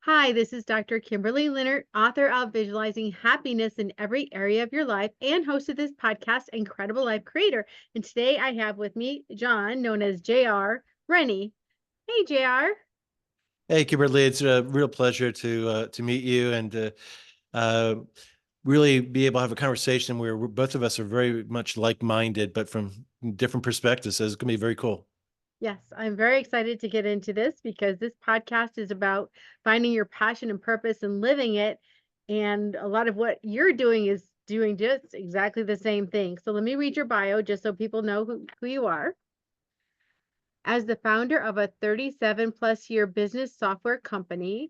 Hi, this is Dr. Kimberley Linert, author of Visualizing Happiness in Every Area of Your Life and host of this podcast, Incredible Life Creator. And today I have with me John, known as JR Rennie. Hey, JR. Hey, Kimberly, it's a real pleasure to meet you and to uh, really be able to have a conversation where both of us are very much like-minded, but from different perspectives. So it's going to be very cool. Yes, I'm very excited to get into this because this podcast is about finding your passion and purpose and living it. And a lot of what you're doing is doing just exactly the same thing. So let me read your bio just so people know who you are. As the founder of a 37 plus year business software company,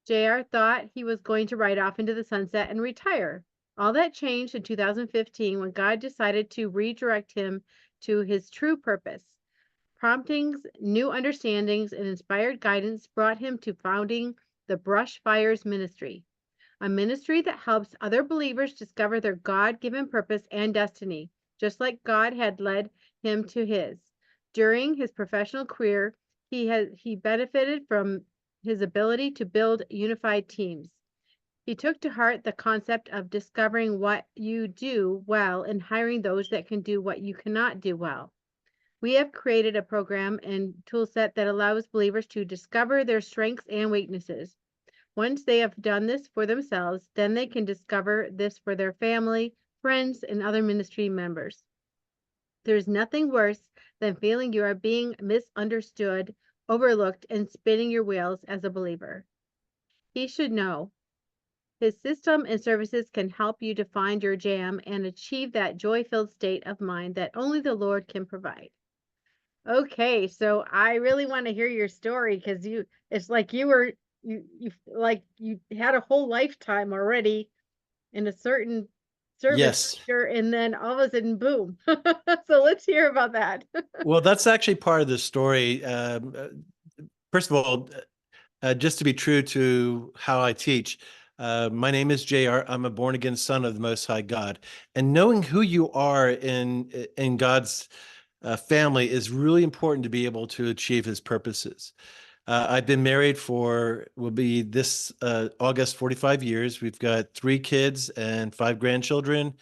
JR thought he was going to ride off into the sunset and retire. All that changed in 2015 when God decided to redirect him to his true purpose. Promptings, new understandings, and inspired guidance brought him to founding the BrushFires Ministry, a ministry that helps other believers discover their God-given purpose and destiny, just like God had led him to his. During his professional career, he benefited from his ability to build unified teams. He took to heart the concept of discovering what you do well and hiring those that can do what you cannot do well. We have created a program and toolset that allows believers to discover their strengths and weaknesses. Once they have done this for themselves, then they can discover this for their family, friends, and other ministry members. There's nothing worse than feeling you are being misunderstood, overlooked, and spinning your wheels as a believer. He should know his system and services can help you to find your jam and achieve that joy-filled state of mind that only the Lord can provide. Okay, so I really want to hear your story because it's like you had a whole lifetime already in a certain service Yes. sector, and then all of a sudden, boom. So let's hear about that. Well, that's actually part of the story. First of all, just to be true to how I teach, my name is JR. I'm a born again son of the Most High God. And knowing who you are in God's family is really important to be able to achieve his purposes. I've been married for, will be this August, 45 years. We've got 3 kids and 5 grandchildren.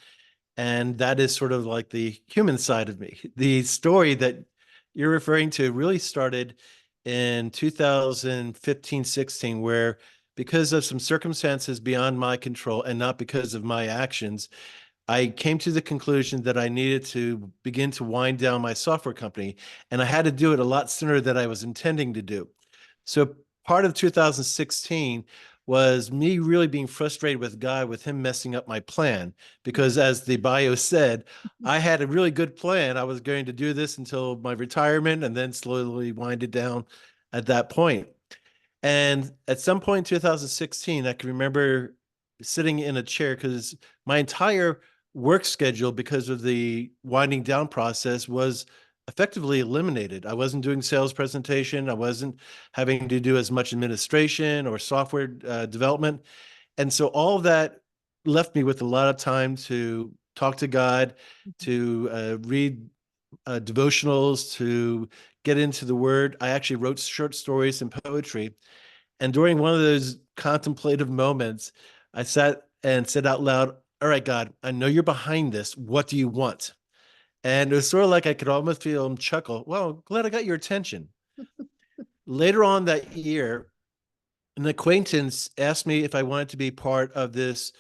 And that is sort of like the human side of me. The story that you're referring to really started in 2015, 16, where because of some circumstances beyond my control and not because of my actions, I came to the conclusion that I needed to begin to wind down my software company, and I had to do it a lot sooner than I was intending to do. So part of 2016 was me really being frustrated with God, with him messing up my plan, because as the bio said, I had a really good plan. I was going to do this until my retirement and then slowly wind it down at that point. And at some point in 2016, I can remember sitting in a chair because my entire work schedule, because of the winding down process, was effectively eliminated. I wasn't doing sales presentation. I wasn't having to do as much administration or software development. And so all of that left me with a lot of time to talk to God, to read devotionals, to get into the word. I actually wrote short stories and poetry. And during one of those contemplative moments, I sat and said out loud, "All right, God, I know you're behind this. What do you want?" And it was sort of like I could almost feel him chuckle. "Well, glad I got your attention." Later on that year, an acquaintance asked me if I wanted to be part of this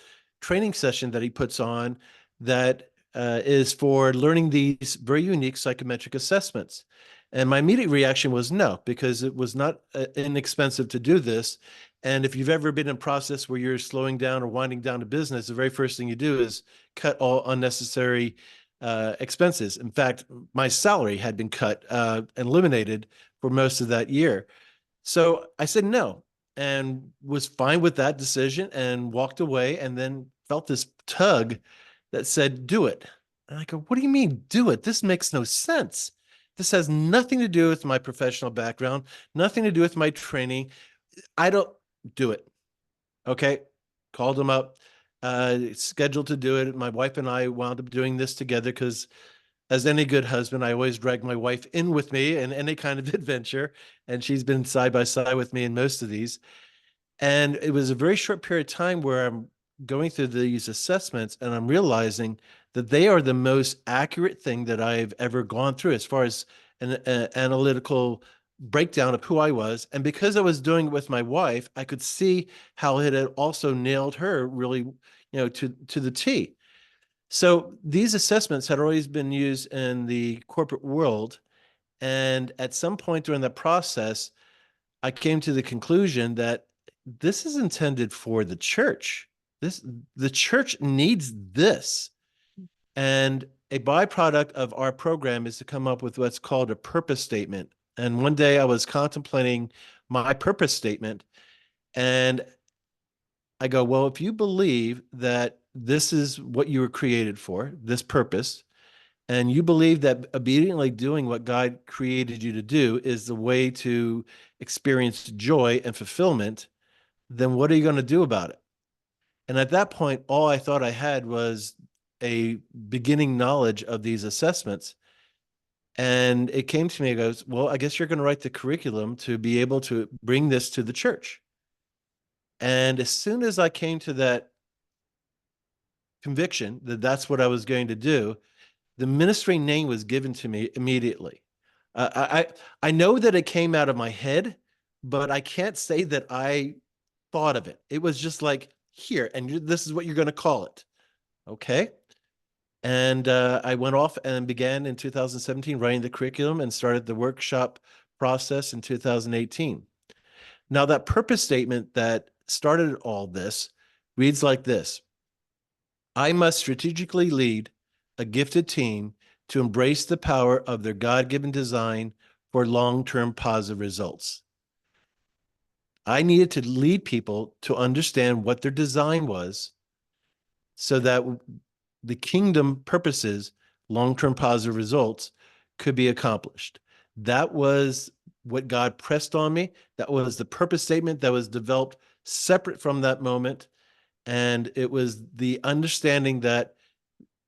training session that he puts on that is for learning these very unique psychometric assessments. And my immediate reaction was no, because it was not inexpensive to do this. And if you've ever been in a process where you're slowing down or winding down a business, the very first thing you do is cut all unnecessary expenses. In fact, my salary had been cut and eliminated for most of that year. So I said no and was fine with that decision and walked away, and then felt this tug that said, "Do it." And I go, "What do you mean, do it? This makes no sense. This has nothing to do with my professional background, nothing to do with my training. I don't do it." Okay. Called him up, scheduled to do it. My wife and I wound up doing this together because, as any good husband, I always drag my wife in with me in any kind of adventure, and she's been side by side with me in most of these. And it was a very short period of time where I'm going through these assessments and I'm realizing that they are the most accurate thing that I've ever gone through as far as an analytical breakdown of who I was. And because I was doing it with my wife, I could see how it had also nailed her really, to the T. So these assessments had always been used in the corporate world. And at some point during the process, I came to the conclusion that this is intended for the church. The church needs this. And a byproduct of our program is to come up with what's called a purpose statement. And one day I was contemplating my purpose statement and I go, well, if you believe that this is what you were created for, this purpose, and you believe that obediently doing what God created you to do is the way to experience joy and fulfillment, then what are you going to do about it? And at that point, all I thought I had was a beginning knowledge of these assessments. And it came to me, it goes, well, I guess you're going to write the curriculum to be able to bring this to the church. And as soon as I came to that conviction that that's what I was going to do, the ministry name was given to me immediately. I know that it came out of my head, but I can't say that I thought of it. It was just like, here, and this is what you're going to call it. Okay. And I went off and began in 2017 writing the curriculum and started the workshop process in 2018. Now, that purpose statement that started all this reads like this: I must strategically lead a gifted team to embrace the power of their God-given design for long-term positive results. I needed to lead people to understand what their design was so that the kingdom purposes, long-term positive results, could be accomplished. That was what God pressed on me. That was the purpose statement that was developed separate from that moment. And it was the understanding that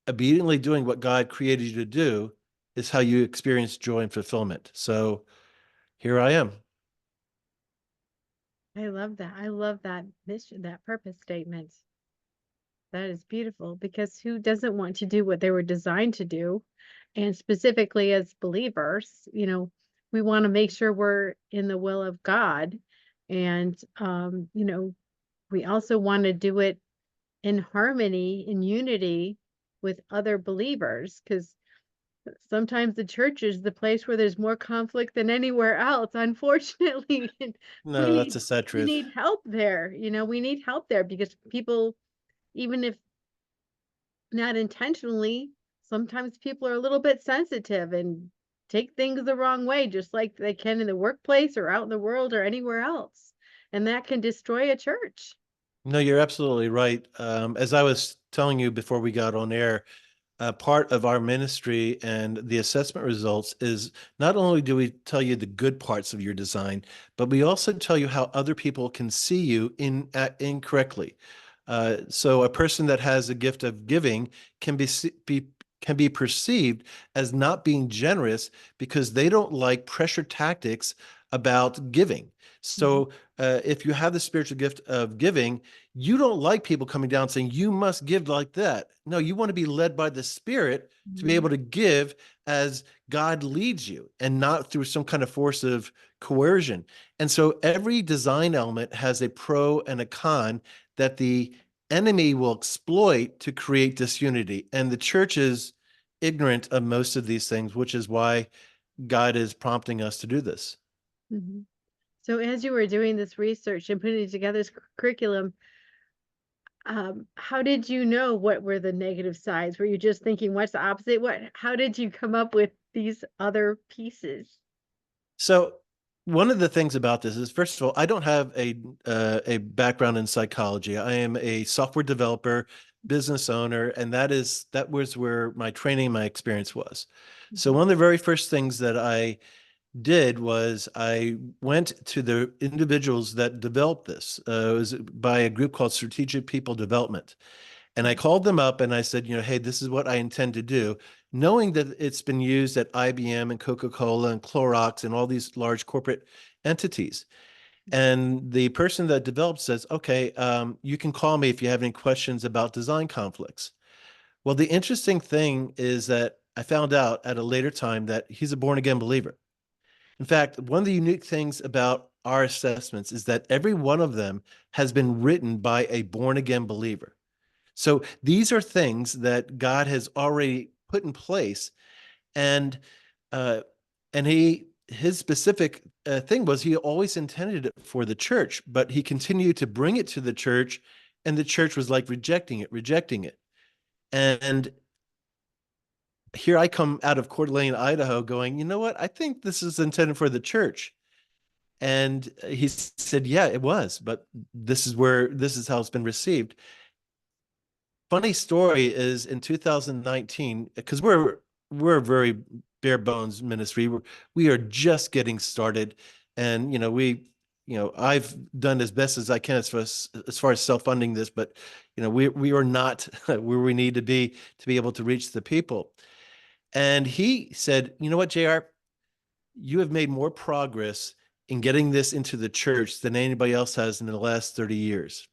obediently doing what God created you to do is how you experience joy and fulfillment. So here I am. I love that. I love that mission, that purpose statement. That is beautiful because who doesn't want to do what they were designed to do? And specifically as believers, we want to make sure we're in the will of God. And, we also want to do it in harmony, in unity with other believers, because sometimes the church is the place where there's more conflict than anywhere else, unfortunately. And we No, that's need a sad we truth. need help there. We need help there because people, even if not intentionally, sometimes people are a little bit sensitive and take things the wrong way, just like they can in the workplace or out in the world or anywhere else. And that can destroy a church. No, you're absolutely right. As I was telling you before we got on air, part of our ministry and the assessment results is not only do we tell you the good parts of your design, but we also tell you how other people can see you incorrectly. So a person that has a gift of giving can be perceived as not being generous because they don't like pressure tactics about giving. Mhm. So if you have the spiritual gift of giving, you don't like people coming down saying you must give like that. No, you want to be led by the Spirit to be Mhm. able to give as God leads you and not through some kind of force of coercion. And so every design element has a pro and a con that the enemy will exploit to create disunity. And the church is ignorant of most of these things, which is why God is prompting us to do this. Mhm. So as you were doing this research and putting together this curriculum, how did you know what were the negative sides? Were you just thinking, what's the opposite? How did you come up with these other pieces? So one of the things about this is, first of all, I don't have a background in psychology. I am a software developer, business owner, and that was where my training, my experience was. So Mhm. one of the very first things that I did was I went to the individuals that developed this. It was by a group called Strategic People Development. And I called them up and I said, hey, this is what I intend to do, knowing that it's been used at IBM and Coca-Cola and Clorox and all these large corporate entities. And the person that developed says, okay, you can call me if you have any questions about design conflicts. Well, the interesting thing is that I found out at a later time that he's a born again believer. In fact, one of the unique things about our assessments is that every one of them has been written by a born again believer. So these are things that God has already put in place, and uh, his specific thing was he always intended it for the church, but he continued to bring it to the church, and the church was like rejecting it. And here I come out of Coeur d'Alene, Idaho, going, you know what? I think this is intended for the church. And he said, yeah, it was, but this is how it's been received. Funny story is in 2019, because we're a very bare bones ministry. We are just getting started. And, I've done as best as I can as far as self-funding this, but, we are not where we need to be able to reach the people. And he said, you know what, JR, you have made more progress in getting this into the church than anybody else has in the last 30 years.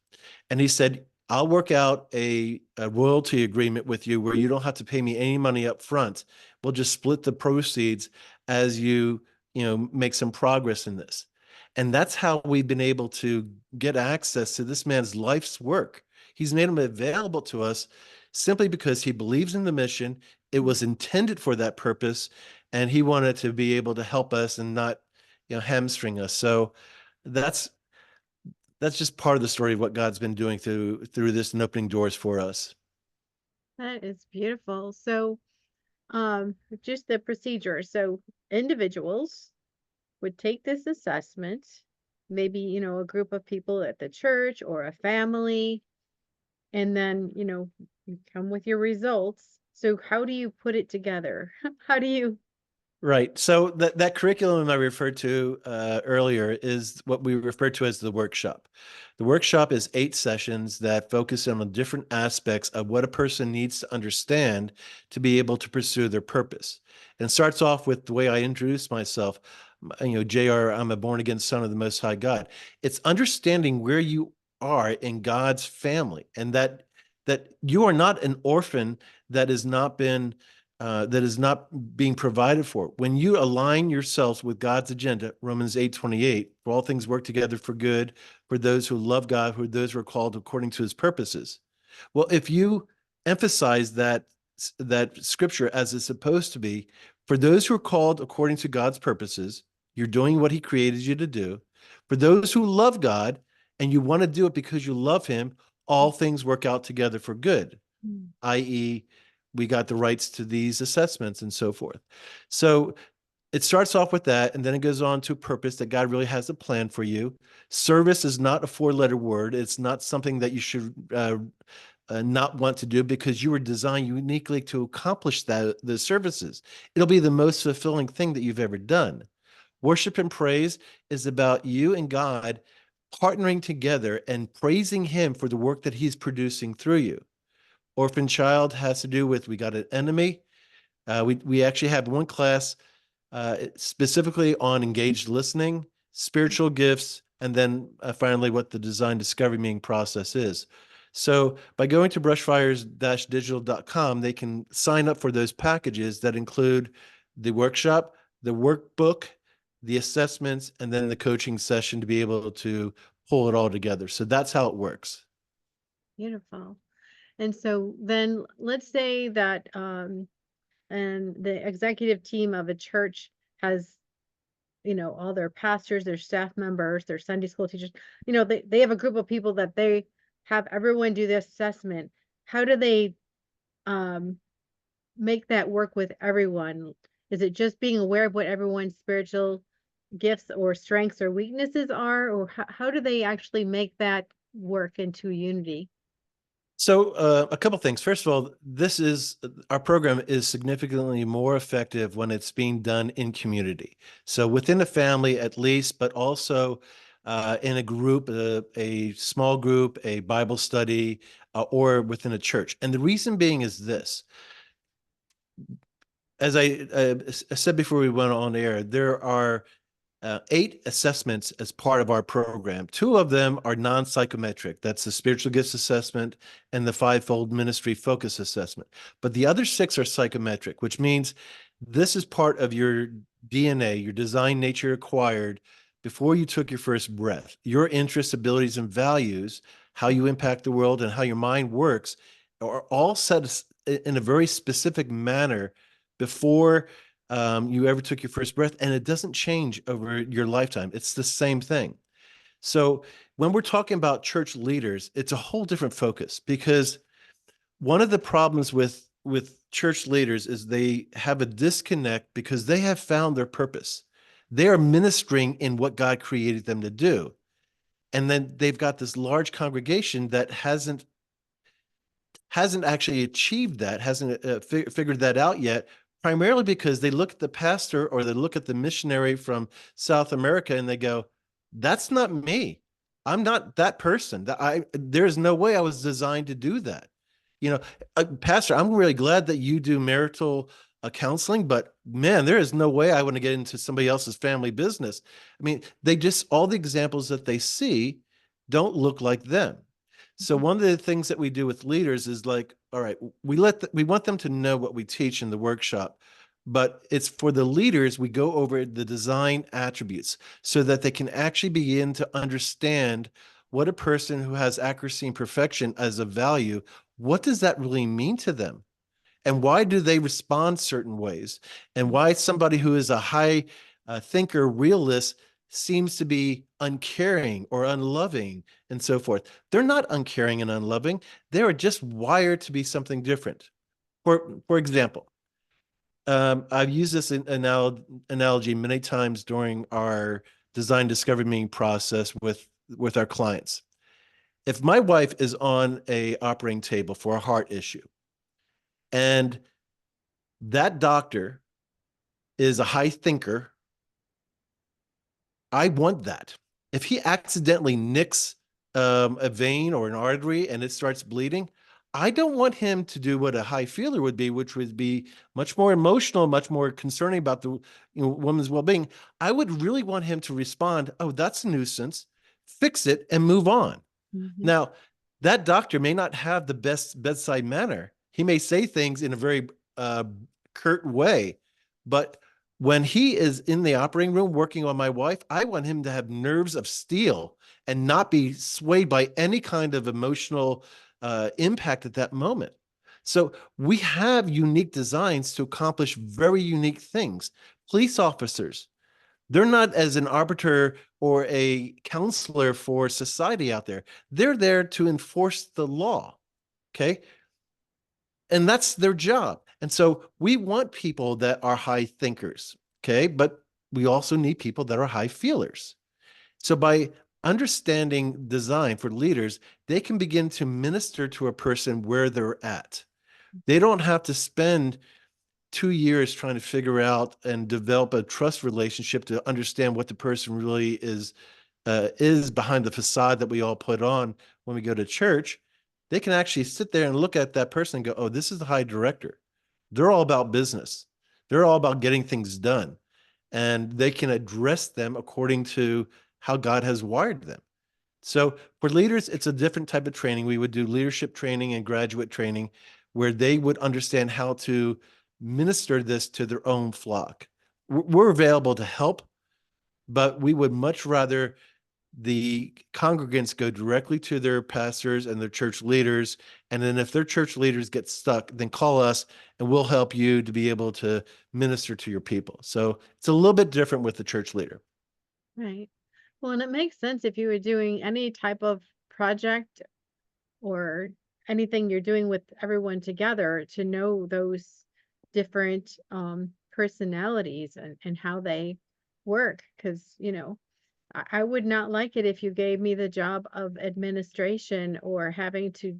And he said, I'll work out a royalty agreement with you where you don't have to pay me any money up front. We'll just split the proceeds as you make some progress in this. And that's how we've been able to get access to this man's life's work. He's made them available to us simply because he believes in the mission. It was intended for that purpose, and he wanted to be able to help us and not, hamstring us. So that's just part of the story of what God's been doing through this and opening doors for us. That is beautiful. So, just the procedure. So, individuals would take this assessment, maybe, a group of people at the church or a family, and then, you come with your results. So, how do you put it together? How do you? Right. So that curriculum I referred to earlier is what we refer to as the workshop. The workshop is 8 sessions that focus on the different aspects of what a person needs to understand to be able to pursue their purpose. And it starts off with the way I introduce myself. JR, I'm a born again son of the Most High God. It's understanding where you are in God's family, and that you are not an orphan that has not been that is not being provided for. When you align yourselves with God's agenda, Romans 8:28, for all things work together for good for those who love God, who those who are called according to his purposes. Well, if you emphasize that scripture as it's supposed to be, for those who are called according to God's purposes, you're doing what he created you to do. For those who love God and you want to do it because you love him, all things work out together for good, Mm. i.e., we got the rights to these assessments and so forth. So it starts off with that, and then it goes on to purpose, that God really has a plan for you. Service is not a 4-letter word. It's not something that you should not want to do, because you were designed uniquely to accomplish the services. It'll be the most fulfilling thing that you've ever done. Worship and praise is about you and God partnering together and praising him for the work that he's producing through you. Orphan child has to do with, we got an enemy. We actually have one class specifically on engaged listening, spiritual gifts, and then finally what the design discovery meaning process is. So by going to brushfires-digital.com, they can sign up for those packages that include the workshop, the workbook, the assessments, and then the coaching session to be able to pull it all together. So that's how it works. Beautiful. And so then let's say that and the executive team of a church has, all their pastors, their staff members, their Sunday school teachers, they have a group of people that they have everyone do the assessment. How do they um make that work with everyone? Is it just being aware of what everyone's spiritual gifts or strengths or weaknesses are, or how do they actually make that work into unity? So a couple things. First of all, our program is significantly more effective when it's being done in community. So within a family at least, but also in a group, a small group, a Bible study, or within a church. And the reason being is this. As I said before we went on air, there are 8 assessments as part of our program. 2 of them are non-psychometric. That's the spiritual gifts assessment and the fivefold ministry focus assessment. But the other 6 are psychometric, which means this is part of your DNA, your design nature acquired before you took your first breath. Your interests, abilities, and values, how you impact the world, and how your mind works are all set in a very specific manner before you ever took your first breath, and it doesn't change over your lifetime. It's the same thing. So when we're talking about church leaders, it's a whole different focus, because one of the problems with church leaders is they have a disconnect because they have found their purpose. They are ministering in what God created them to do. And then they've got this large congregation that hasn't actually achieved that, hasn't figured that out yet, primarily because they look at the pastor or they look at the missionary from South America and they go, that's not me. I'm not that person. There's no way I was designed to do that. Pastor, I'm really glad that you do marital counseling, but man, there is no way I want to get into somebody else's family business. I mean, all the examples that they see don't look like them. So one of the things that we do with leaders is like, all right, we want them to know what we teach in the workshop, but it's for the leaders, we go over the design attributes so that they can actually begin to understand what a person who has accuracy and perfection as a value, what does that really mean to them? And why do they respond certain ways? And why somebody who is a high thinker, realist, seems to be uncaring or unloving and so forth. They're not uncaring and unloving. They are just wired to be something different. For example, I've used this analogy many times during our design discovery meeting process with our clients. If my wife is on a operating table for a heart issue, and that doctor is a high thinker, I want that. If he accidentally nicks a vein or an artery and it starts bleeding, I don't want him to do what a high feeler would be, which would be much more emotional, much more concerning about the woman's well-being. I would really want him to respond, oh, that's a nuisance, fix it, and move on. Mm-hmm. Now, that doctor may not have the best bedside manner. He may say things in a very curt way, but when he is in the operating room working on my wife, I want him to have nerves of steel and not be swayed by any kind of emotional impact at that moment. So we have unique designs to accomplish very unique things. Police officers, they're not as an arbiter or a counselor for society out there. They're there to enforce the law. Okay. And that's their job. And so we want people that are high thinkers. Okay. But we also need people that are high feelers. So by understanding design for leaders, they can begin to minister to a person where they're at. They don't have to spend 2 years trying to figure out and develop a trust relationship to understand what the person really is behind the facade that we all put on when we go to church. They can actually sit there and look at that person and go, oh, this is the high director. They're all about business. They're all about getting things done. And they can address them according to how God has wired them. So for leaders, it's a different type of training. We would do leadership training and graduate training where they would understand how to minister this to their own flock. We're available to help, but we would much rather the congregants go directly to their pastors and their church leaders. And then if their church leaders get stuck, then call us and we'll help you to be able to minister to your people. So it's a little bit different with the church leader. Right. Well, and it makes sense if you were doing any type of project or anything you're doing with everyone together to know those different personalities and how they work. Because, I would not like it if you gave me the job of administration or having to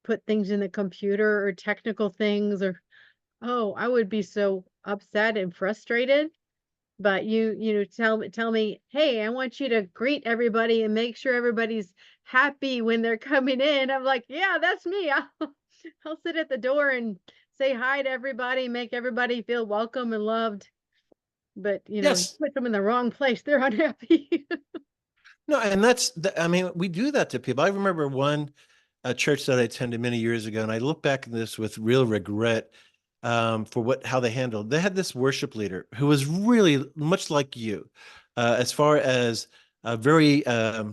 put things in the computer or technical things oh, I would be so upset and frustrated. But tell me, hey, I want you to greet everybody and make sure everybody's happy when they're coming in. I'm like, yeah, that's me. I'll sit at the door and say hi to everybody, make everybody feel welcome and loved. but you Yes. put them in the wrong place, they're unhappy. No, and I mean, we do that to people. I remember one church that I attended many years ago, and I look back at this with real regret for how they handled. They had this worship leader who was really much like you, as far as very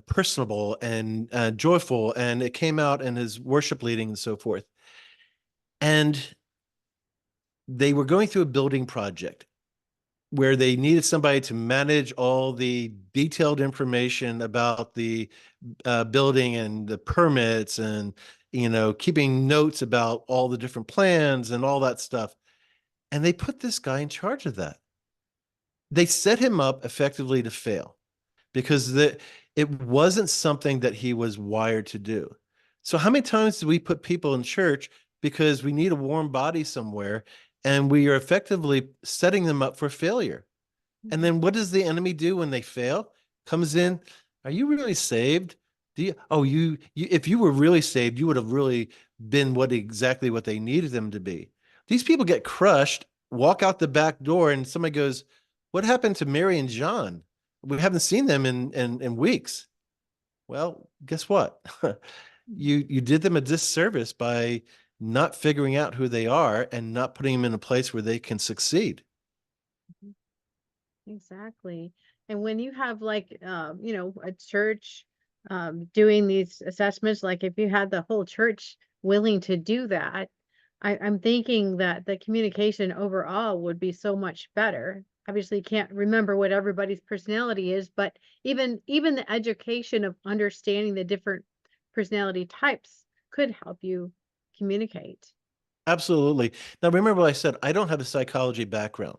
personable and joyful, and it came out in his worship leading and so forth. And they were going through a building project where they needed somebody to manage all the detailed information about the building and the permits and keeping notes about all the different plans and all that stuff. And they put this guy in charge of that. They set him up effectively to fail because it wasn't something that he was wired to do. So how many times do we put people in church because we need a warm body somewhere, and we are effectively setting them up for failure? And then what does the enemy do when they fail? Comes in, are you really saved? If you were really saved, you would have really been exactly what they needed them to be. These people get crushed, walk out the back door, and somebody goes, what happened to Mary and John? We haven't seen them in weeks. Well, guess what? You did them a disservice by not figuring out who they are and not putting them in a place where they can succeed. Exactly. And when you have like a church doing these assessments, like if you had the whole church willing to do that, I'm thinking that the communication overall would be so much better. Obviously, you can't remember what everybody's personality is, but even the education of understanding the different personality types could help you communicate. Absolutely. Now, remember what I said, I don't have a psychology background.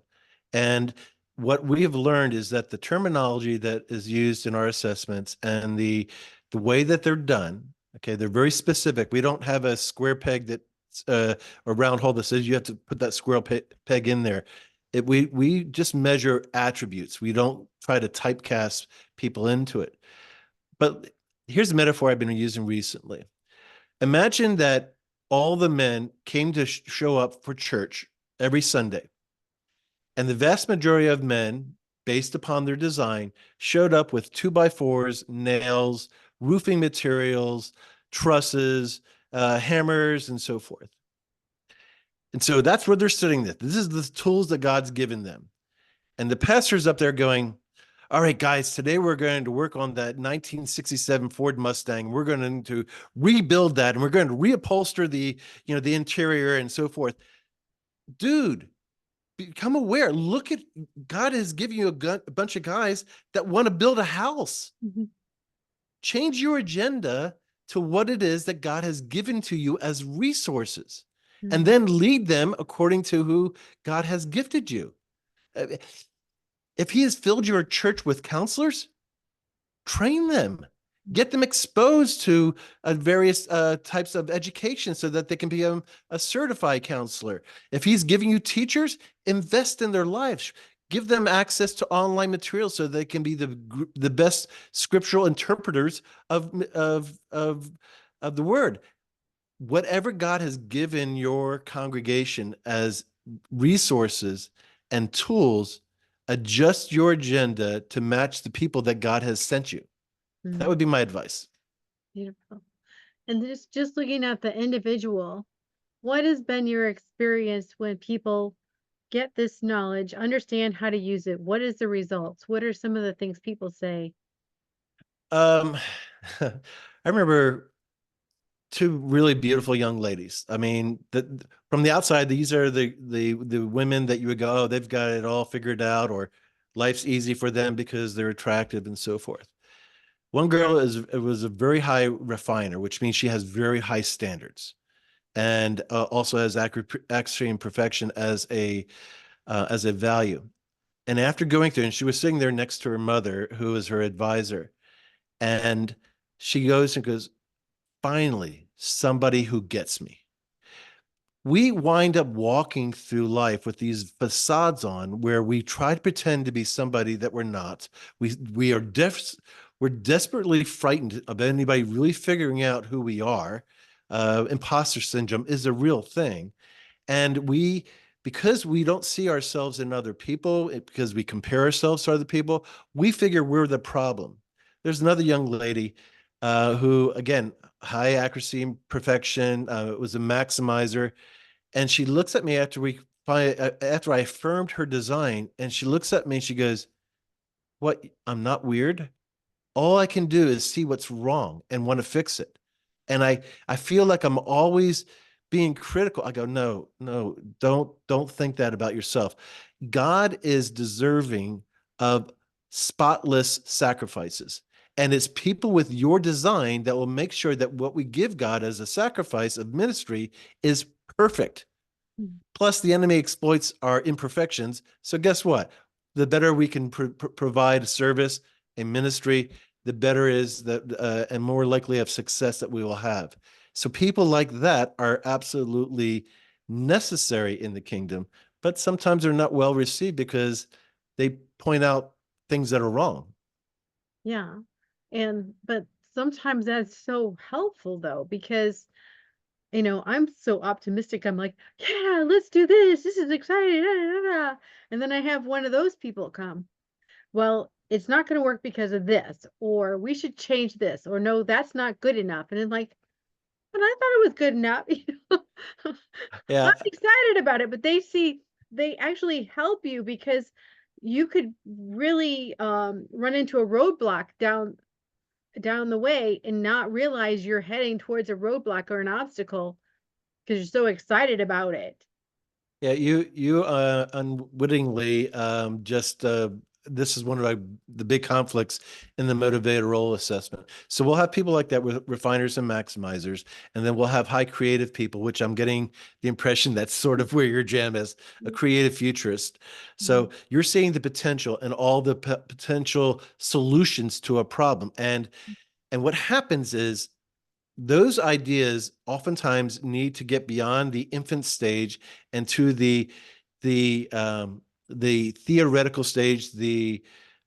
And what we have learned is that the terminology that is used in our assessments and the way that they're done, okay, they're very specific. We don't have a square peg that a round hole that says you have to put that peg in there. We just measure attributes. We don't try to typecast people into it. But here's a metaphor I've been using recently. Imagine that all the men came to show up for church every Sunday. And the vast majority of men, based upon their design, showed up with 2x4s, nails, roofing materials, trusses, hammers, and so forth. And so that's where they're sitting. This is the tools that God's given them. And the pastor's up there going, all right, guys, today we're going to work on that 1967 Ford Mustang. We're going to rebuild that, and we're going to reupholster the interior and so forth. Dude, become aware. Look at God has given you a bunch of guys that want to build a house. Mhm. Change your agenda to what it is that God has given to you as resources, and then lead them according to who God has gifted you. If he has filled your church with counselors, train them, get them exposed to various types of education so that they can become a certified counselor. If he's giving you teachers, invest in their lives. Give them access to online materials so they can be the best scriptural interpreters of the word. Whatever God has given your congregation as resources and tools, adjust your agenda to match the people that God has sent you. That would be my advice. Beautiful. And just looking at the individual, what has been your experience when people get this knowledge, understand how to use it? What is the results? What are some of the things people say? Um, I remember two really beautiful young ladies. I mean, from the outside, these are the women that you would go, oh, they've got it all figured out, or life's easy for them because they're attractive and so forth. One girl was a very high refiner, which means she has very high standards, and also has extreme perfection as a value. And after going through, and she was sitting there next to her mother, who was her advisor, and she goes, finally, somebody who gets me. We wind up walking through life with these facades on where we try to pretend to be somebody that we're not. We're desperately frightened of anybody really figuring out who we are. Imposter syndrome is a real thing. And we because we don't see ourselves in other people, because we compare ourselves to other people, we figure we're the problem. There's another young lady who, again, high accuracy and perfection, was a maximizer. And she looks at me after I affirmed her design, and she looks at me and she goes, "What? I'm not weird. All I can do is see what's wrong and want to fix it." And I feel like I'm always being critical. I go, "No, no, don't think that about yourself. God is deserving of spotless sacrifices. And it's people with your design that will make sure that what we give God as a sacrifice of ministry is perfect. Mhm. Plus, the enemy exploits our imperfections. So, guess what? The better we can provide a service, a ministry, the better is that and more likely of success that we will have. So, people like that are absolutely necessary in the kingdom, but sometimes they're not well received because they point out things that are wrong. Yeah. But sometimes that's so helpful though, because I'm so optimistic. I'm like, yeah, let's do this. This is exciting. Da, da, da, da." And then I have one of those people come. Well, it's not going to work because of this, or we should change this, or no, that's not good enough. And I'm like, but I thought it was good enough. I'm Yeah, excited about it, but they actually help you because you could really run into a roadblock down the way and not realize you're heading towards a roadblock or an obstacle because you're so excited about it. yeah, you unwittingly just this is one of the big conflicts in the motivator role assessment. So we'll have people like that with refiners and maximizers, and then we'll have high creative people, which I'm getting the impression that's sort of where your jam is, a creative futurist. So Mhm. you're seeing the potential and all the potential solutions to a problem, and what happens is those ideas oftentimes need to get beyond the infant stage and to the theoretical stage, the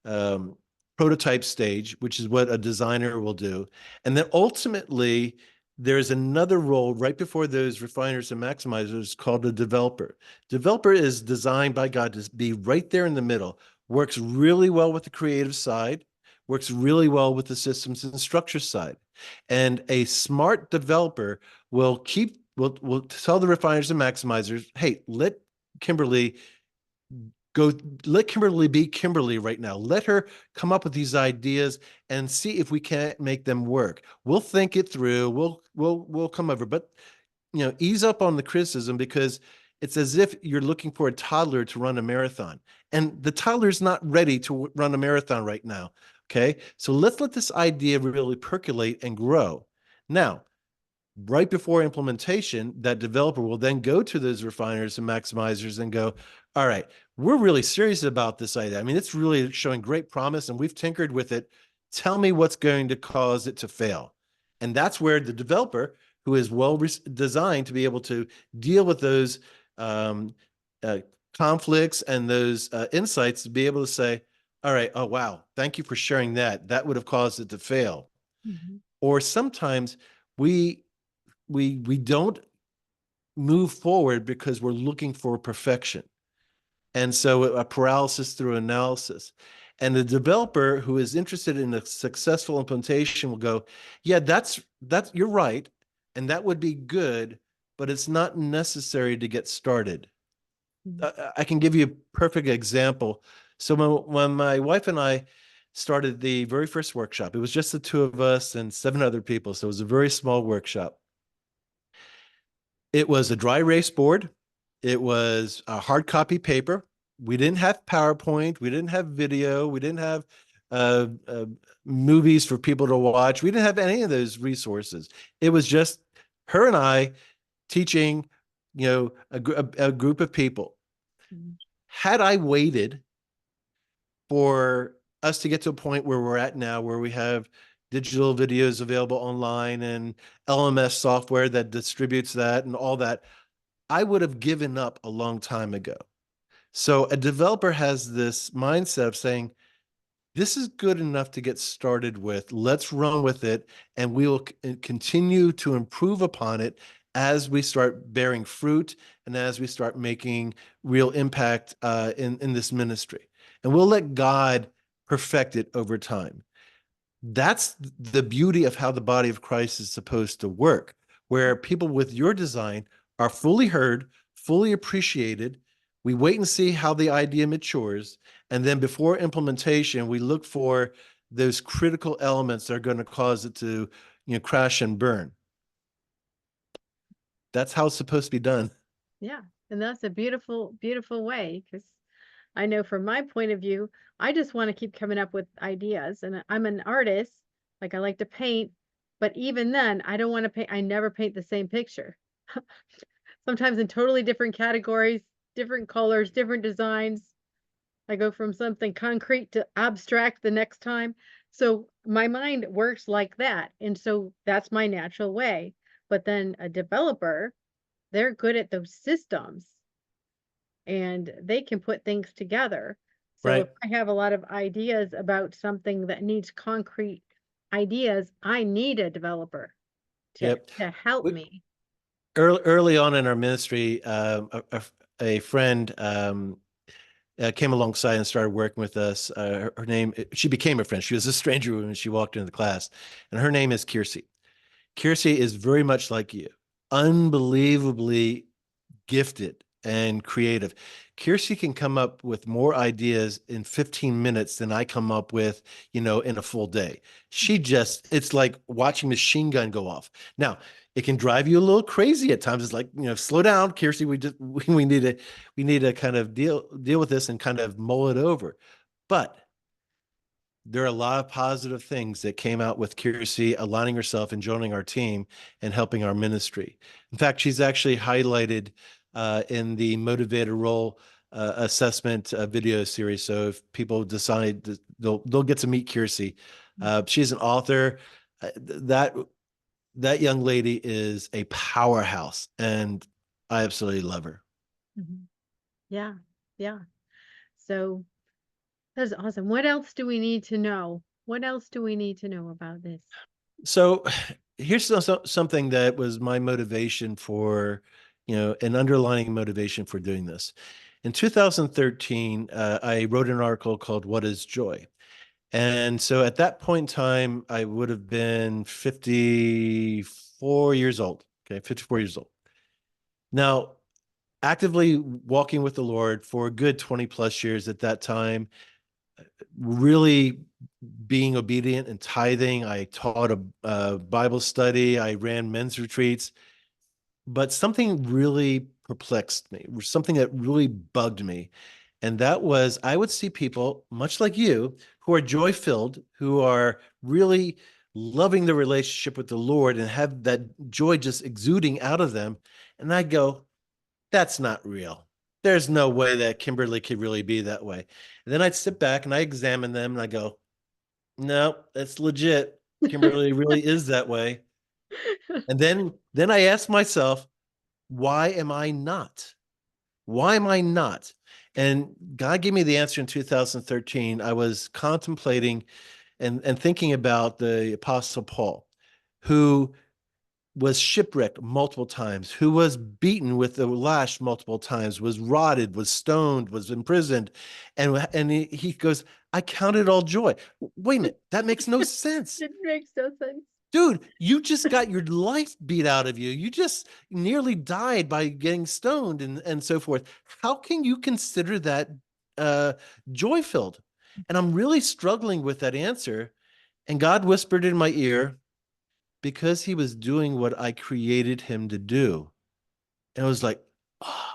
um, prototype stage, which is what a designer will do, and then ultimately there's another role right before those refiners and maximizers called a developer. Developer is designed by God to be right there in the middle, works really well with the creative side, works really well with the systems and structure side. And a smart developer will tell the refiners and maximizers, hey, Kimberly go let Kimberly be Kimberly right now. Let her come up with these ideas and see if we can't make them work. We'll think it through. We'll come over. But ease up on the criticism because it's as if you're looking for a toddler to run a marathon. And the toddler's not ready to run a marathon right now. Okay. So let's let this idea really percolate and grow. Now, right before implementation, that developer will then go to those refiners and maximizers and go, all right, we're really serious about this idea. I mean, it's really showing great promise and we've tinkered with it. Tell me what's going to cause it to fail. And that's where the developer, who is well designed to be able to deal with those um, uh, conflicts and those insights, to be able to say, all right, oh, wow, thank you for sharing that. That would have caused it to fail. Mhm. Or sometimes we we don't move forward because we're looking for perfection. And so a paralysis through analysis. And the developer who is interested in a successful implementation will go, yeah, that's you're right. And that would be good, but it's not necessary to get started. Mhm. I can give you a perfect example. So when my wife and I started the very first workshop, it was just the two of us and seven other people. So it was a very small workshop. It was a dry erase board. It was a hard copy paper. We didn't have PowerPoint. We didn't have video. We didn't have uh, uh, movies for people to watch. We didn't have any of those resources. It was just her and I teaching, a group of people. Mhm. Had I waited for us to get to a point where we're at now, where we have digital videos available online and LMS software that distributes that and all that, I would have given up a long time ago. So a developer has this mindset of saying, this is good enough to get started with. Let's run with it and we will continue to improve upon it as we start bearing fruit and as we start making real impact in this ministry. And we'll let God perfect it over time. That's the beauty of how the body of Christ is supposed to work, where people with your design are fully heard, fully appreciated. We wait and see how the idea matures. And then before implementation, we look for those critical elements that are going to cause it to, crash and burn. That's how it's supposed to be done. Yeah. And that's a beautiful, beautiful way because I know from my point of view, I just want to keep coming up with ideas. And I'm an artist, like I like to paint, but even then, I don't want to paint, I never paint the same picture. Sometimes in totally different categories, different colors, different designs. I go from something concrete to abstract the next time. So my mind works like that. And so that's my natural way. But then a developer, they're good at those systems and they can put things together. So if Right. I have a lot of ideas about something that needs concrete ideas, I need a developer to Yep. help me. Early on in our ministry, a friend came alongside and started working with us. Her name, she became a friend. She was a stranger when she walked into the class, and her name is Kiersey. Kiersey is very much like you, unbelievably gifted and creative. Kiersey can come up with more ideas in 15 minutes than I come up with, in a full day. It's like watching machine gun go off. Now, it can drive you a little crazy at times. It's like, slow down, Kiersey. We need to kind of deal with this and kind of mull it over. But there are a lot of positive things that came out with Kiersey aligning herself and joining our team and helping our ministry. In fact, she's actually highlighted in the Motivator Role assessment video series. So if people decide they'll get to meet Kiersey. She's an author. That young lady is a powerhouse, and I absolutely love her. Mhm. Yeah. Yeah. So that's awesome. What else do we need to know? What else do we need to know about this? So here's something that was my motivation for, an underlying motivation for doing this. In 2013, I wrote an article called What is Joy? And so at that point in time, I would have been 54 years old. Okay, 54 years old. Now, actively walking with the Lord for a good 20 plus years at that time, really being obedient and tithing. I taught a Bible study. I ran men's retreats, but something really perplexed me, something that really bugged me. And that was I would see people, much like you, who are joy filled, who are really loving the relationship with the Lord and have that joy just exuding out of them. And I go, that's not real. There's no way that Kimberly could really be that way. And then I'd sit back and I examine them and I go, no, that's legit. Kimberly really is that way. And then I ask myself, why am I not? Why am I not? And God gave me the answer in 2013. I was contemplating and thinking about the Apostle Paul, who was shipwrecked multiple times, who was beaten with the lash multiple times, was rotted, was stoned, was imprisoned. And he goes, I count it all joy. Wait a minute, that makes no sense. It makes no sense. Dude, you just got your life beat out of you. You just nearly died by getting stoned and so forth. How can you consider that uh, joy filled? And I'm really struggling with that answer. And God whispered in my ear, because he was doing what I created him to do. And I was like, oh,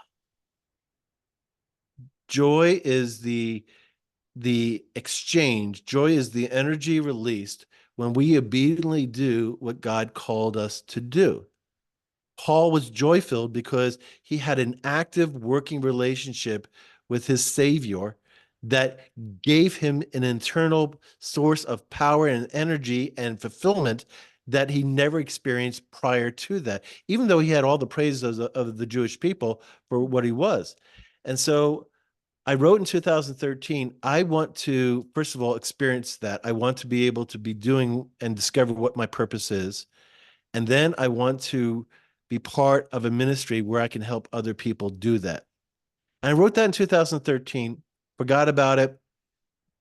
joy is the exchange. Joy is the energy released when we obediently do what God called us to do. Paul was joy filled because he had an active working relationship with his Savior that gave him an internal source of power and energy and fulfillment that he never experienced prior to that, even though he had all the praises of the Jewish people for what he was. And so I wrote in 2013, I want to, first of all, experience that. I want to be able to be doing and discover what my purpose is. And then I want to be part of a ministry where I can help other people do that. And I wrote that in 2013, forgot about it.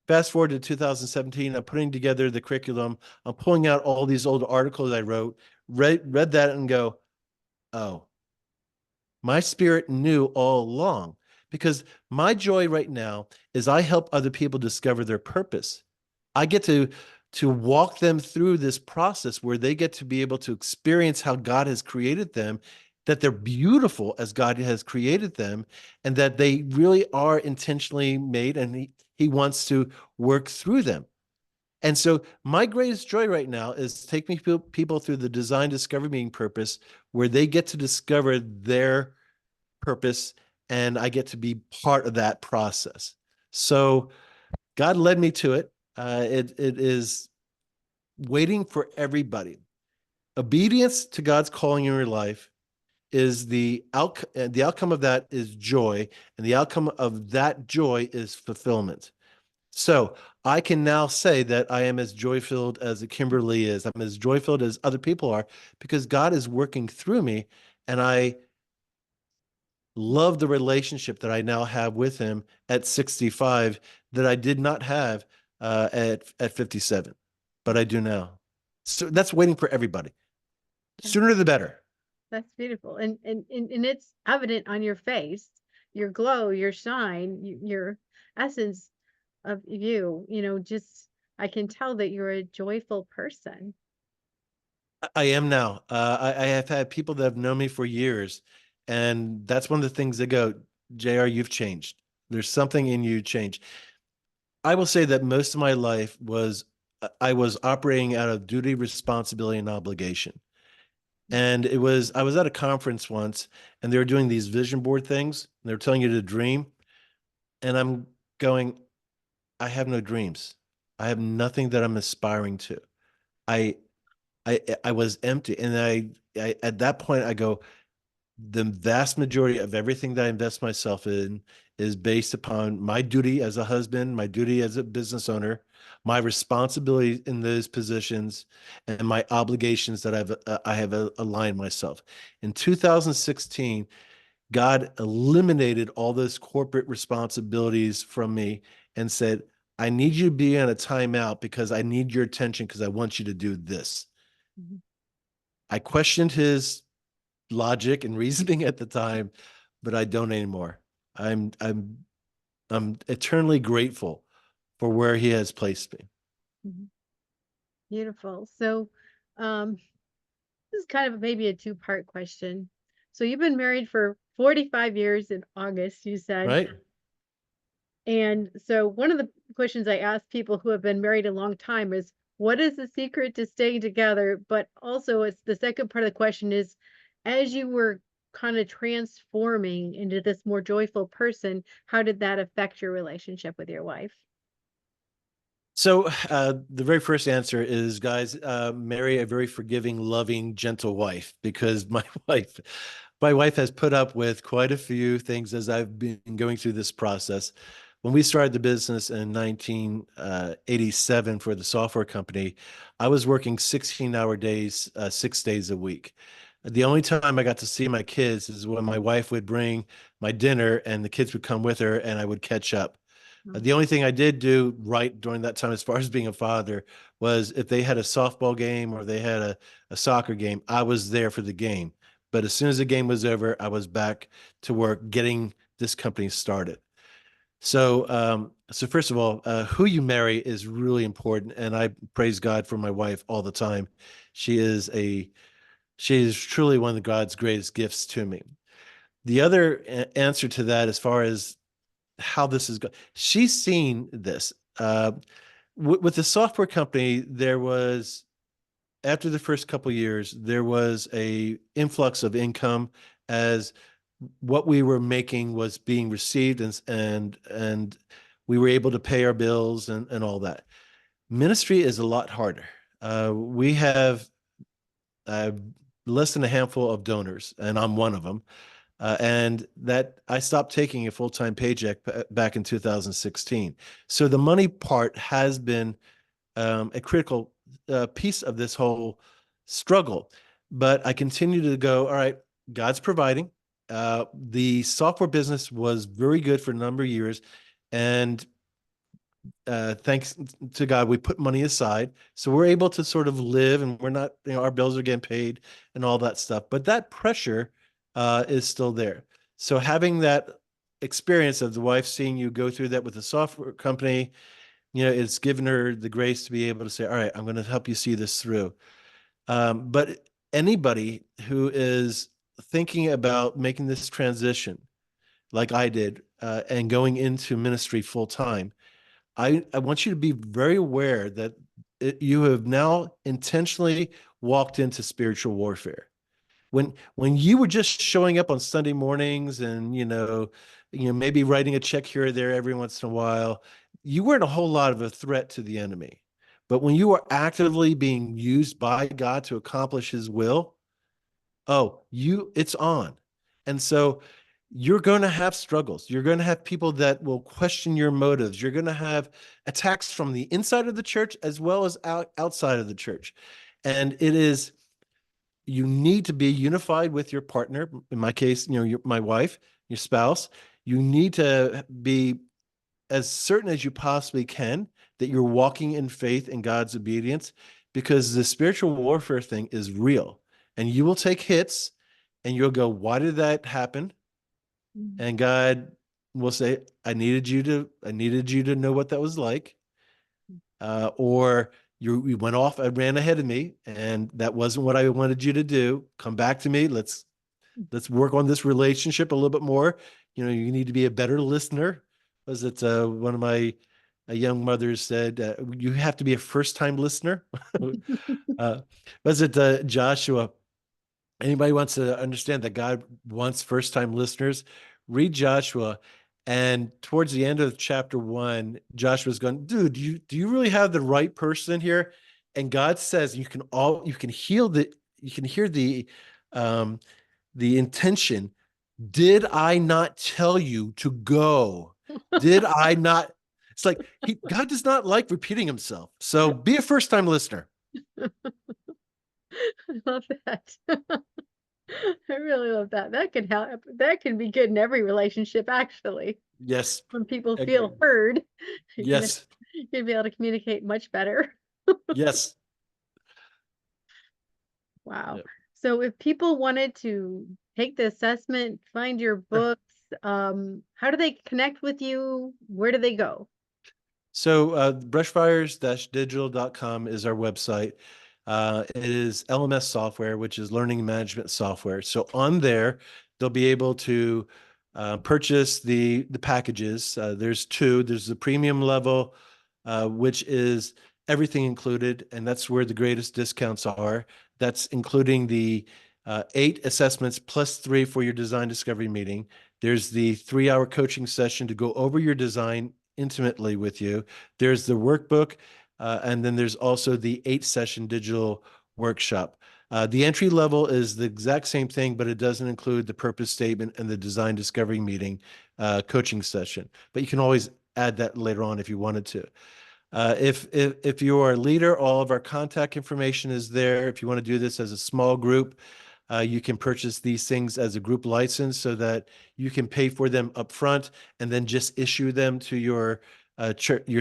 Fast forward to 2017, I'm putting together the curriculum. I'm pulling out all these old articles I wrote, read that and go, oh, my spirit knew all along, because my joy right now is I help other people discover their purpose. I get to walk them through this process where they get to be able to experience how God has created them, that they're beautiful as God has created them, and that they really are intentionally made, and he wants to work through them. And so my greatest joy right now is taking people through the design discovery meaning purpose, where they get to discover their purpose, and I get to be part of that process. So God led me to it. It is waiting for everybody. Obedience to God's calling in your life is the outcome of that is joy, and the outcome of that joy is fulfillment. So I can now say that I am as joy-filled as Kimberly is. I'm as joy-filled as other people are, because God is working through me, and I love the relationship that I now have with him at 65 that I did not have at 57, but I do now. So that's waiting for everybody. Sooner the better. That's beautiful. And it's evident on your face, your glow, your shine, your essence of you, just I can tell that you're a joyful person. I am now. I have had people that have known me for years, and that's one of the things they go, JR, you've changed. There's something in you changed. I will say that most of my life was I was operating out of duty, responsibility, and obligation. And I was at a conference once, and they were doing these vision board things, and they were telling you to dream. And I'm going, I have no dreams. I have nothing that I'm aspiring to. I I was empty. And I at that point I go, the vast majority of everything that I invest myself in is based upon my duty as a husband, my duty as a business owner, my responsibility in those positions, and my obligations that I have aligned myself. In 2016, God eliminated all those corporate responsibilities from me and said, I need you to be on a timeout because I need your attention because I want you to do this. Mhm. I questioned his logic and reasoning at the time, but I don't anymore. I'm I'm I'm eternally grateful for where he has placed me. Mhm. Beautiful. So, um, this is kind of maybe a two-part question. So you've been married for 45 years in August, you said. Right? And so one of the questions I ask people who have been married a long time is, what is the secret to staying together? But also, it's the second part of the question is, as you were kind of transforming into this more joyful person, how did that affect your relationship with your wife? So the very first answer is, guys, marry a very forgiving, loving, gentle wife, because my wife has put up with quite a few things as I've been going through this process. When we started the business in 1987 for the software company, I was working 16-hour days, 6 days a week. The only time I got to see my kids is when my wife would bring my dinner and the kids would come with her and I would catch up. Mm. The only thing I did do right during that time, as far as being a father, was if they had a softball game or they had a soccer game, I was there for the game. But as soon as the game was over, I was back to work getting this company started. So first of all, who you marry is really important, and I praise God for my wife all the time. She is she is truly one of God's greatest gifts to me. The other answer to that, as far as how this is going. She's seen this. With the software company, there was, after the first couple of years, there was a influx of income as what we were making was being received, and we were able to pay our bills and all that. Ministry is a lot harder. We have uh, less than a handful of donors, and I'm one of them. And that I stopped taking a full-time paycheck back in 2016. So the money part has been a critical piece of this whole struggle. But I continued to go, all right, God's providing. The software business was very good for a number of years. And thanks to God, we put money aside. So we're able to sort of live and we're not, our bills are getting paid and all that stuff. But that pressure is still there. So having that experience of the wife seeing you go through that with a software company, it's given her the grace to be able to say, all right, I'm going to help you see this through. But anybody who is thinking about making this transition, like I did, and going into ministry full time, I want you to be very aware that you have now intentionally walked into spiritual warfare. When you were just showing up on Sunday mornings and maybe writing a check here or there every once in a while, you weren't a whole lot of a threat to the enemy. But when you are actively being used by God to accomplish his will, oh, it's on. And so you're going to have struggles. You're going to have people that will question your motives. You're going to have attacks from the inside of the church as well as outside of the church. And you need to be unified with your partner. In my case, my wife, your spouse. You need to be as certain as you possibly can that you're walking in faith and God's obedience, because the spiritual warfare thing is real. And you will take hits and you'll go, why did that happen? And God will say, I needed you to know what that was like. Or you went off and ran ahead of me, and that wasn't what I wanted you to do. Come back to me. Let's work on this relationship a little bit more. You need to be a better listener. Was it one of my young mothers said, you have to be a first-time listener? Was it Joshua? Anybody wants to understand that God wants first-time listeners? Read Joshua. And towards the end of chapter 1, Joshua's going, dude, do you really have the right person here? And God says you can hear the intention. Did I not tell you to go? Did I not? It's like God does not like repeating himself. So be a first-time listener. I love that. I really love that. That can help. That can be good in every relationship, actually. Yes. When people Agree. feel heard, you're gonna Yes. be able to communicate much better. Yes. Wow. Yep. So if people wanted to take the assessment, find your Sure. books, how do they connect with you? Where do they go? So brushfires-digital.com is our website. It is LMS software, which is learning management software. So on there, they'll be able to purchase the packages. There's two. There's the premium level, which is everything included, and that's where the greatest discounts are. That's including the 8 assessments plus 3 for your design discovery meeting. There's the 3-hour coaching session to go over your design intimately with you. There's the workbook, and then there's also the 8-session digital workshop. The entry level is the exact same thing, but it doesn't include the purpose statement and the design discovery meeting coaching session. But you can always add that later on if you wanted to. If you are a leader, all of our contact information is there. If you want to do this as a small group, you can purchase these things as a group license so that you can pay for them up front and then just issue them to your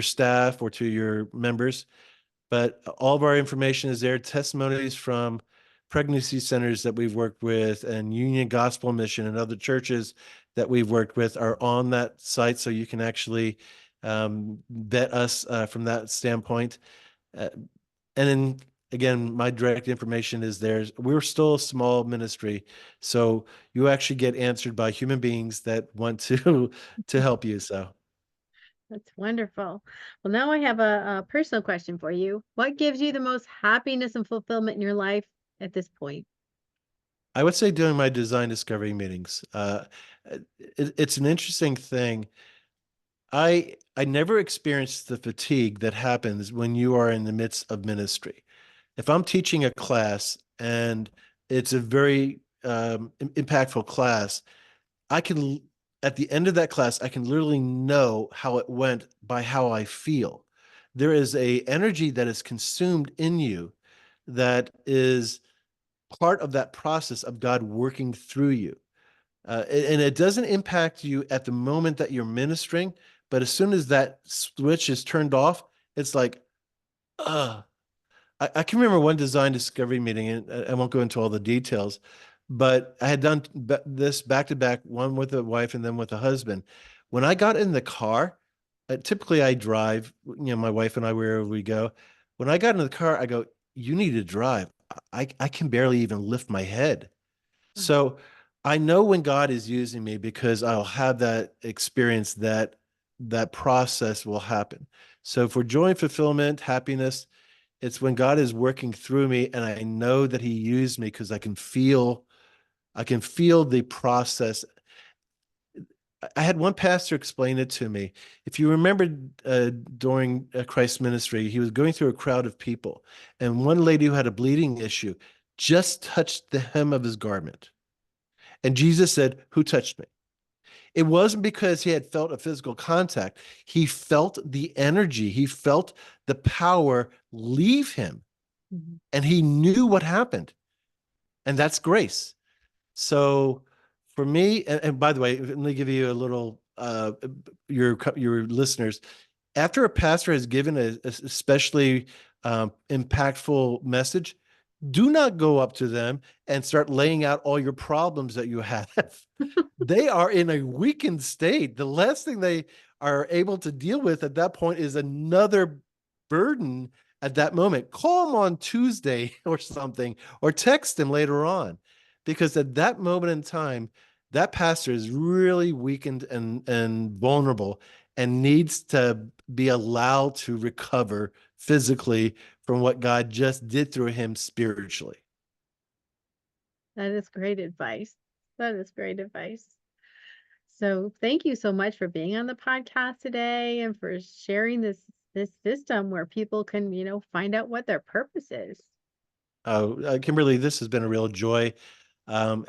staff or to your members. But all of our information is there. Testimonies from pregnancy centers that we've worked with and Union Gospel Mission and other churches that we've worked with are on that site, so you can actually vet us from that standpoint. And then again, my direct information is there. We're still a small ministry, so you actually get answered by human beings that want to help you. So That's wonderful. Well, now I have a personal question for you. What gives you the most happiness and fulfillment in your life at this point? I would say doing my design discovery meetings. It's an interesting thing. I never experienced the fatigue that happens when you are in the midst of ministry. If I'm teaching a class and it's a very impactful class, I can, at the end of that class, I can literally know how it went by how I feel. There is a energy that is consumed in you that is part of that process of God working through you. And it doesn't impact you at the moment that you're ministering, but as soon as that switch is turned off, it's like, uh, I can remember one design discovery meeting, and I won't go into all the details, but I had done this back to back, one with a wife and then with a husband. When I got in the car, typically I drive, my wife and I, wherever we go. When I got in the car, I go, you need to drive. I can barely even lift my head. So I know when God is using me because I'll have that experience, that process will happen. So for joy and fulfillment, happiness, it's when God is working through me and I know that he used me because I can feel the process. I had one pastor explain it to me. If you remember during Christ's ministry, he was going through a crowd of people, and one lady who had a bleeding issue just touched the hem of his garment. And Jesus said, "Who touched me?" It wasn't because he had felt a physical contact. He felt the energy, he felt the power leave him, Mhm. and he knew what happened. And that's grace. So for me, and by the way, let me give you a little, your listeners, after a pastor has given a especially impactful message, do not go up to them and start laying out all your problems that you have. They are in a weakened state. The last thing they are able to deal with at that point is another burden at that moment. Call them on Tuesday or something, or text them later on, because at that moment in time, that pastor is really weakened and vulnerable and needs to be allowed to recover physically from what God just did through him spiritually. That is great advice. That is great advice. So thank you so much for being on the podcast today and for sharing this system where people can, find out what their purpose is. Kimberly, this has been a real joy.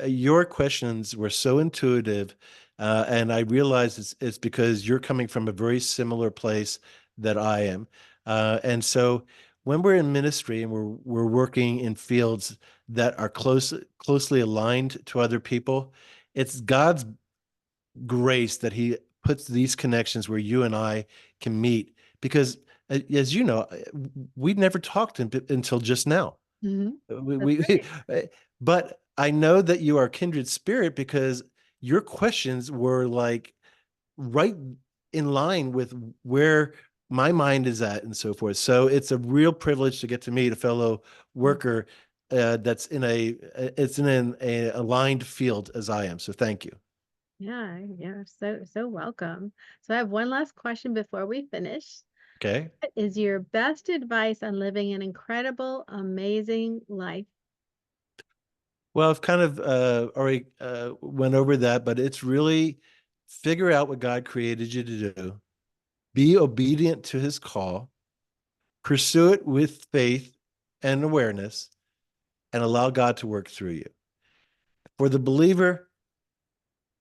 Your questions were so intuitive, and I realize it's because you're coming from a very similar place that I am. And so when we're in ministry and we're working in fields that are closely aligned to other people, it's God's grace that he puts these connections where you and I can meet. Because as you know, we'd never talked until just now. Mhm. We, That's we, right. but I know that you are kindred spirit because your questions were like right in line with where my mind is at and so forth. So it's a real privilege to get to meet a fellow worker that's it's in a aligned field as I am. So thank you. Yeah, yeah. So welcome. So I have one last question before we finish. Okay. What is your best advice on living an incredible, amazing life? Well, I've kind of already went over that, but it's really figure out what God created you to do, be obedient to his call, pursue it with faith and awareness, and allow God to work through you. For the believer,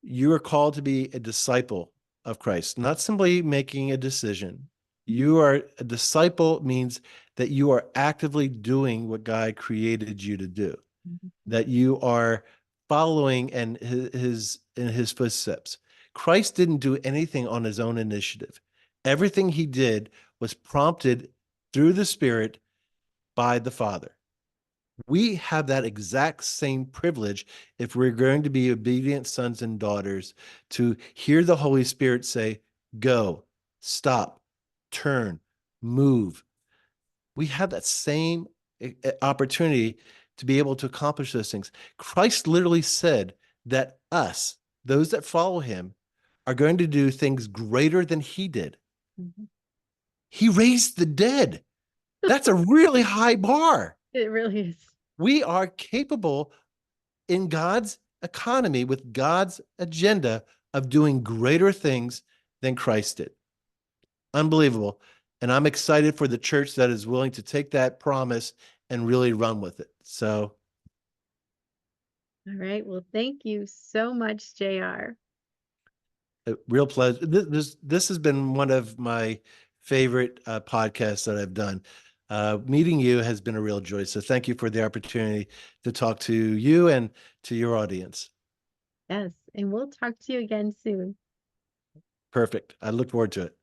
you are called to be a disciple of Christ, not simply making a decision. You are a disciple means that you are actively doing what God created you to do, Mhm. that you are following in his footsteps. Christ didn't do anything on his own initiative. Everything he did was prompted through the Spirit by the Father. We have that exact same privilege if we're going to be obedient sons and daughters to hear the Holy Spirit say, go, stop, turn, move. We have that same opportunity to be able to accomplish those things. Christ literally said that us, those that follow him, are going to do things greater than he did. Mhm. He raised the dead. That's a really high bar. It really is. We are capable in God's economy with God's agenda of doing greater things than Christ did. Unbelievable. And I'm excited for the church that is willing to take that promise and really run with it. So, All right. Well, thank you so much, JR. a real pleasure. This has been one of my favorite podcasts that I've done. Meeting you has been a real joy. So thank you for the opportunity to talk to you and to your audience. Yes, and we'll talk to you again soon. Perfect. I look forward to it.